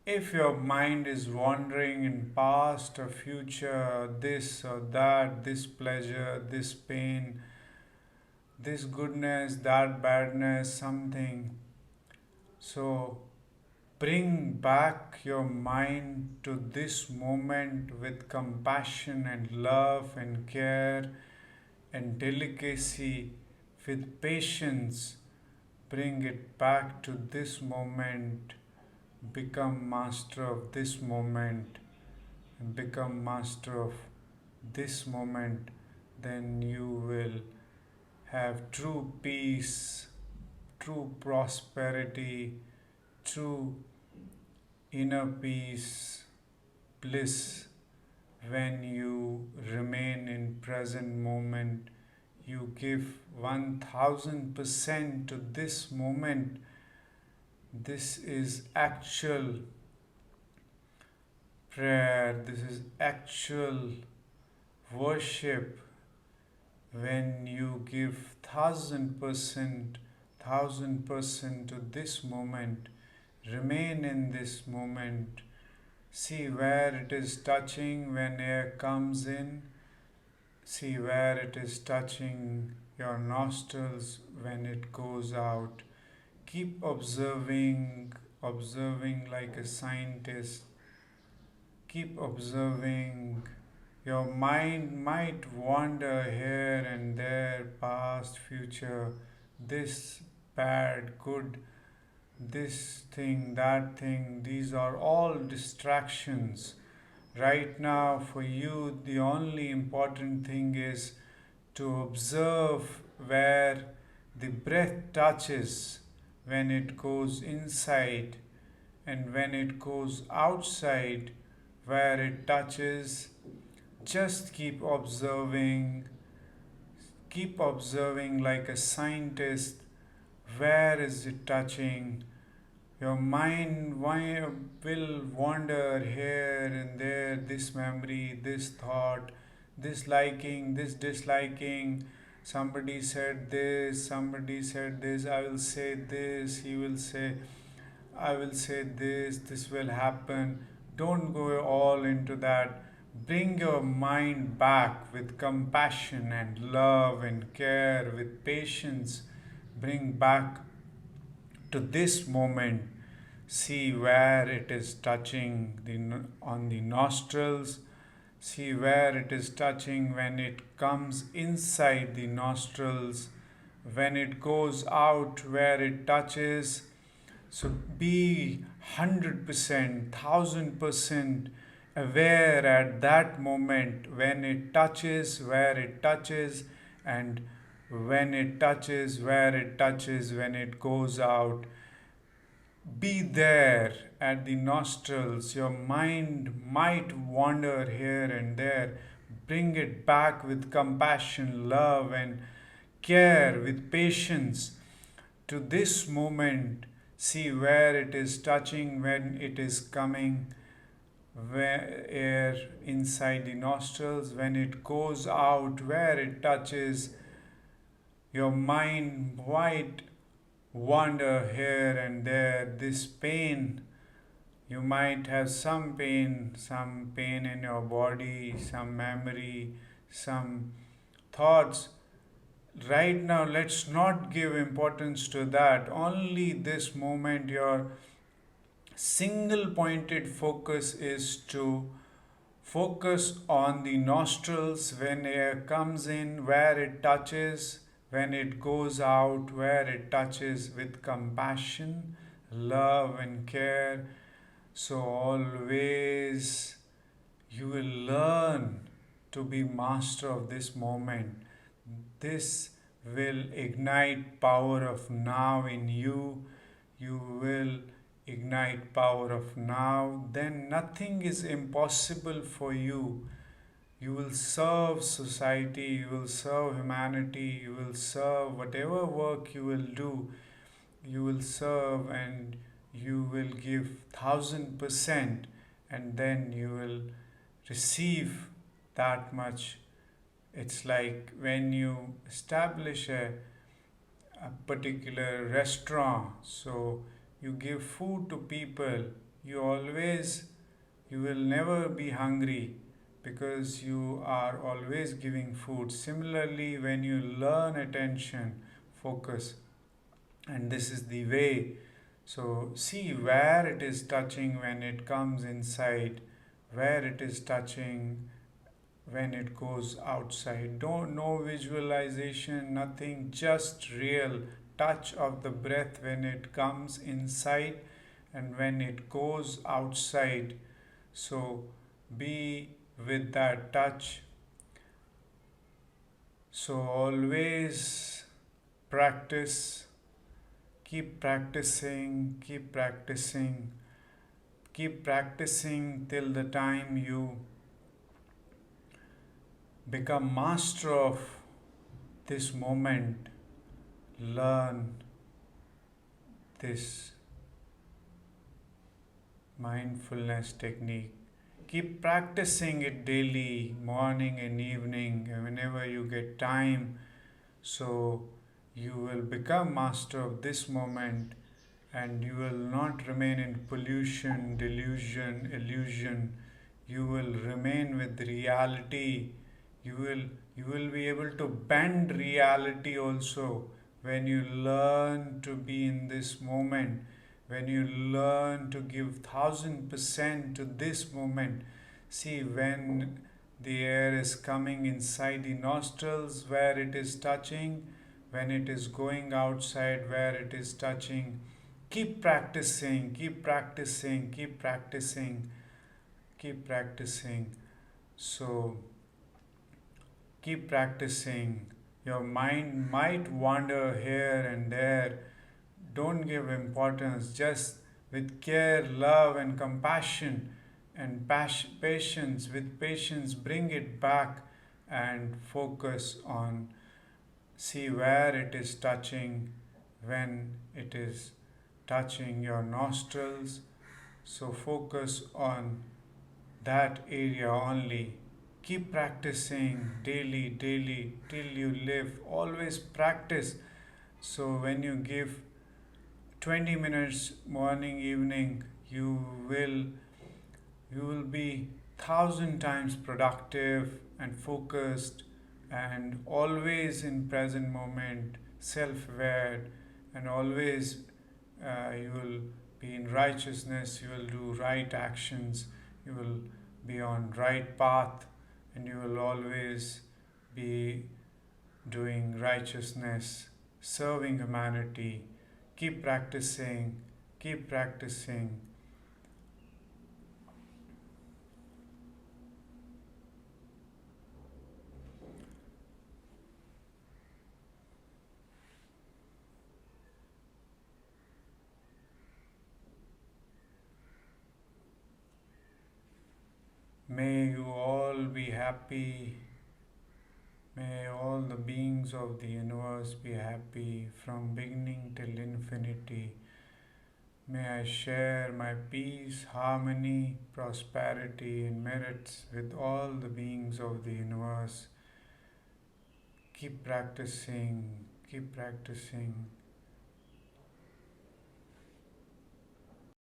If your mind is wandering in past or future, this or that, this pleasure, this pain, this goodness, that badness, something. So bring back your mind to this moment with compassion and love and care and delicacy, with patience. Bring it back to this moment. Become master of this moment and become master of this moment. Then you will have true peace, true prosperity, true inner peace, bliss. When you remain in present moment, you give 1000% to this moment. This is actual prayer, this is actual worship. When you give 1000% to this moment, remain in this moment. See where it is touching when air comes in. See where it is touching your nostrils when it goes out. Keep observing like a scientist. Keep observing. Your mind might wander here and there, past, future, this bad, good, this thing, that thing. These are all distractions. Right now, for you, the only important thing is to observe where the breath touches when it goes inside and when it goes outside, where it touches. Just keep observing like a scientist. Where is it touching? Your mind will wander here and there, this memory, this thought, this liking, this disliking. Somebody said this, I will say this, he will say, I will say this will happen. Don't go all into that. Bring your mind back with compassion and love and care, with patience. Bring back to this moment. See where it is touching on the nostrils. See where it is touching when it comes inside the nostrils. When it goes out, where it touches. So be 100%, 1000% aware at that moment when it touches, where it touches, and when it touches, where it touches, when it goes out. Be there at the nostrils. Your mind might wander here and there. Bring it back with compassion, love, and care, with patience to this moment. See where it is touching when it is coming, where air inside the nostrils, when it goes out, where it touches. Your mind might wander here and there. This pain, you might have some pain in your body, some memory, some thoughts. Right now, let's not give importance to that. Only this moment, your single pointed focus is to focus on the nostrils when air comes in, where it touches, when it goes out, where it touches, with compassion, love, and care. So, always you will learn to be master of this moment. This will ignite power of now in you. You will ignite power of now. Then nothing is impossible for you. You will serve society, you will serve humanity, you will serve whatever work you will do. You will serve and you will give 1000%, and then you will receive that much. It's like when you establish a particular restaurant, so you give food to people, you will never be hungry because you are always giving food. Similarly, when you learn attention, focus, and this is the way. So, see where it is touching when it comes inside, where it is touching when it goes outside. Don't no visualization, nothing, just real touch of the breath when it comes inside and when it goes outside. So be with that touch. So always practice, keep practicing, keep practicing, keep practicing till the time you become master of this moment. Learn this mindfulness technique. Keep practicing it daily, morning and evening, whenever you get time. So you will become master of this moment and you will not remain in pollution, delusion, illusion. You will remain with reality. You will be able to bend reality also when you learn to be in this moment, when you learn to give 1000% to this moment. See, when the air is coming inside the nostrils where it is touching, when it is going outside where it is touching, keep practicing, keep practicing, keep practicing, keep practicing. So keep practicing. Your mind might wander here and there. Don't give importance. Just with care, love, and compassion and patience, with patience, bring it back and focus on. See where it is touching when it is touching your nostrils. So focus on that area only. Keep practicing daily, daily, till you live. Always practice. So when you give 20 minutes morning, evening, you will be 1000 times productive and focused and always in present moment, self-aware, and always you will be in righteousness. You will do right actions. You will be on right path, and you will always be doing righteousness, serving humanity. Keep practicing, keep practicing. May you all be happy. May all the beings of the universe be happy from beginning till infinity. May I share my peace, harmony, prosperity, and merits with all the beings of the universe. Keep practicing, keep practicing.